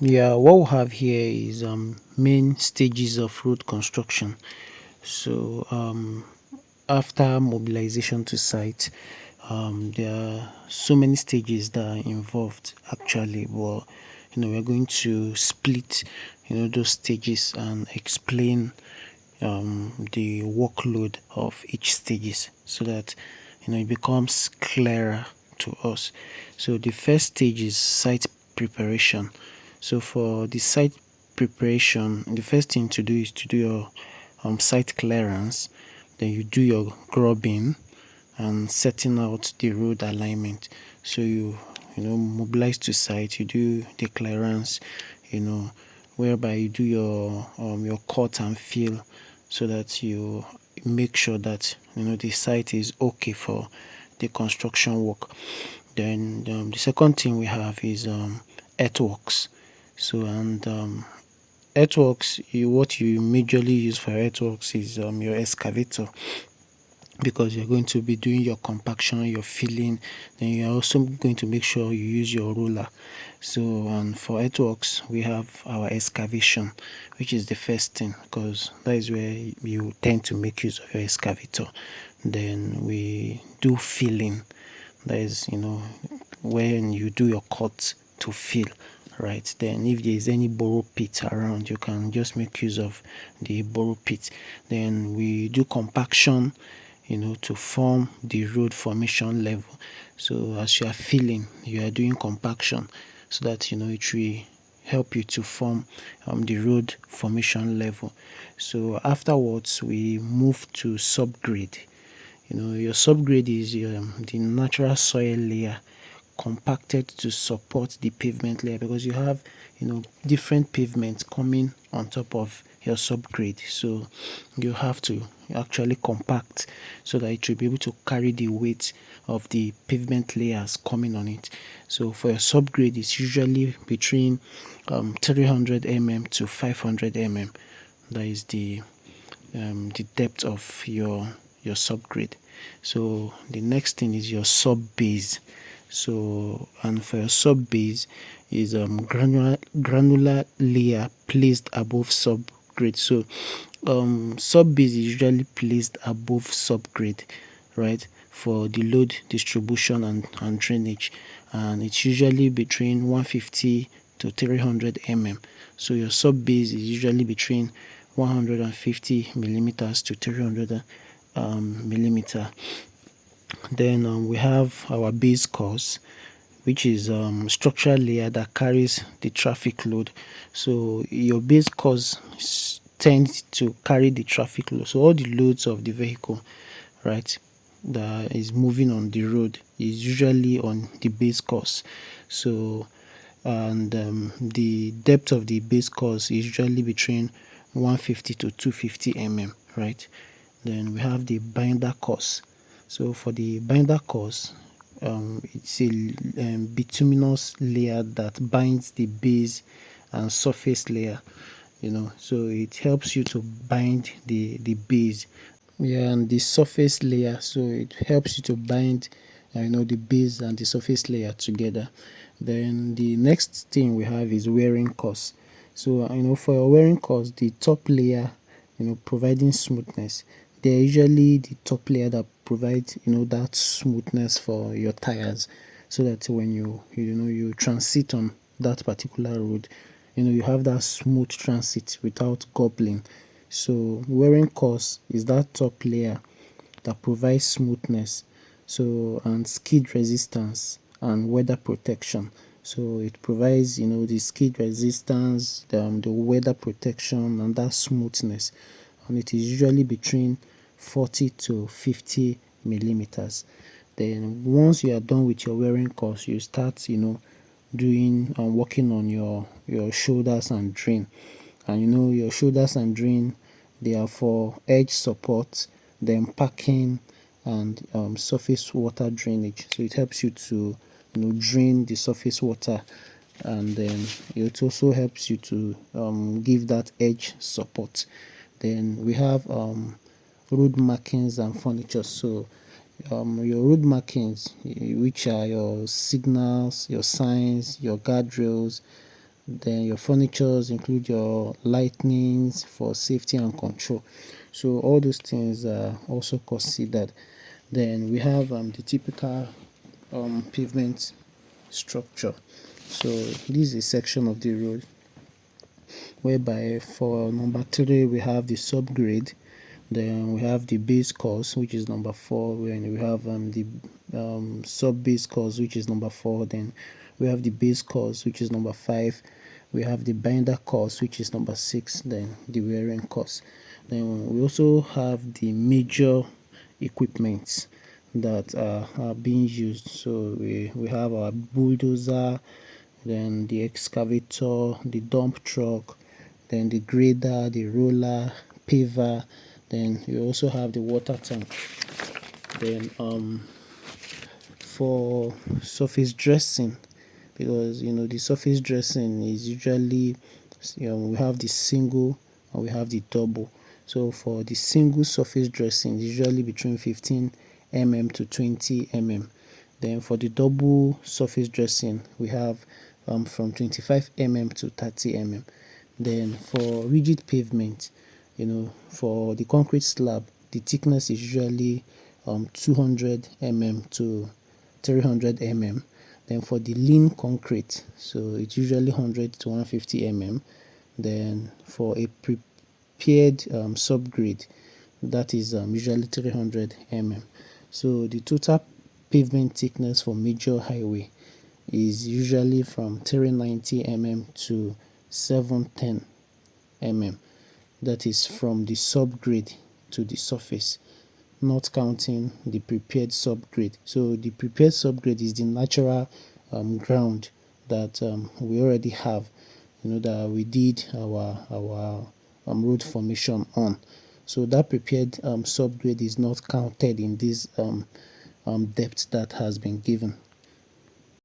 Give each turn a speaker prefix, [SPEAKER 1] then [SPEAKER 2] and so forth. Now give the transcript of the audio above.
[SPEAKER 1] Yeah, what we have here is main stages of road construction. So after mobilization to site, there are so many stages that are involved actually. But we're going to split those stages and explain the workload of each stages so that it becomes clearer to us. So the first stage is site preparation. So for the site preparation, the first thing to do is to do your site clearance. Then you do your grubbing and setting out the road alignment. So you mobilize to site, you do the clearance, you know, whereby you do your cut and fill so that you make sure that the site is okay for the construction work. Then the second thing we have is earthworks. So and earthworks, what you majorly use for earthworks is your excavator, because you're going to be doing your compaction, your filling, then you're also going to make sure you use your roller. So, and for earthworks, we have our excavation, which is the first thing, because that is where you tend to make use of your excavator. Then we do filling, that is, when you do your cut to fill, right? Then if there is any borrow pit around, you can just make use of the borrow pit. Then we do compaction, to form the road formation level. So as you are filling, you are doing compaction so that it will help you to form the road formation level. So afterwards, we move to subgrade. Your subgrade is the natural soil layer compacted to support the pavement layer, because you have different pavements coming on top of your subgrade. So you have to actually compact so that it will be able to carry the weight of the pavement layers coming on it. So for your subgrade, it's usually between 300 mm to 500 mm. That is the depth of your subgrade. So the next thing is your sub base. So, and for your sub base is granular layer placed above subgrade. So sub base is usually placed above subgrade, right, for the load distribution and drainage, and it's usually between 150 to 300 mm. So your sub base is usually between 150 millimeters to 300 millimeter. Then we have our base course, which is structural layer that carries the traffic load. So your base course tends to carry the traffic load. So all the loads of the vehicle, right, that is moving on the road is usually on the base course. So and the depth of the base course is usually between 150 to 250 mm, right? Then we have the binder course. So for the binder course, it's a bituminous layer that binds the base and surface layer. So it helps you to bind the base, yeah, and the surface layer. So it helps you to bind the base and the surface layer together. Then the next thing we have is wearing course. So for your wearing course, the top layer, providing smoothness. They're usually the top layer that provides that smoothness for your tires, so that when you transit on that particular road, you have that smooth transit without gobbling. So wearing course is that top layer that provides smoothness, so, and skid resistance and weather protection. So it provides the skid resistance, the weather protection, and that smoothness, and it is usually between 40 to 50 millimeters. Then once you are done with your wearing course, you start doing and working on your shoulders and drain. And your shoulders and drain, they are for edge support, then packing, and surface water drainage. So it helps you to drain the surface water, and then it also helps you to give that edge support. Then we have road markings and furniture. So your road markings, which are your signals, your signs, your guardrails, Then your furnitures include your lightnings for safety and control. So all those things are also considered. Then we have the typical pavement structure. So this is a section of the road whereby for number 3 we have the subgrade, then we have the base course, which is number 4, when we have the sub base course, which is number 4, then we have the base course, which is number 5, we have the binder course, which is number 6, then the wearing course. Then we also have the major equipment that are being used. So we have our bulldozer, then the excavator, the dump truck, then the grader, the roller, paver, then you also have the water tank. Then for surface dressing, because the surface dressing is usually, we have the single and we have the double. So for the single surface dressing, usually between 15 mm to 20 mm. Then for the double surface dressing, we have from 25 mm to 30 mm. Then for rigid pavement, for the concrete slab, the thickness is usually 200 mm to 300 mm. Then for the lean concrete, so it's usually 100 to 150 mm. Then for a prepared subgrade, that is usually 300 mm. So the total pavement thickness for major highway is usually from 390 mm to 710 mm. That is from the subgrade to the surface, not counting the prepared subgrade. So the prepared subgrade is the natural ground that we already have, that we did our road formation on. So that prepared subgrade is not counted in this depth that has been given.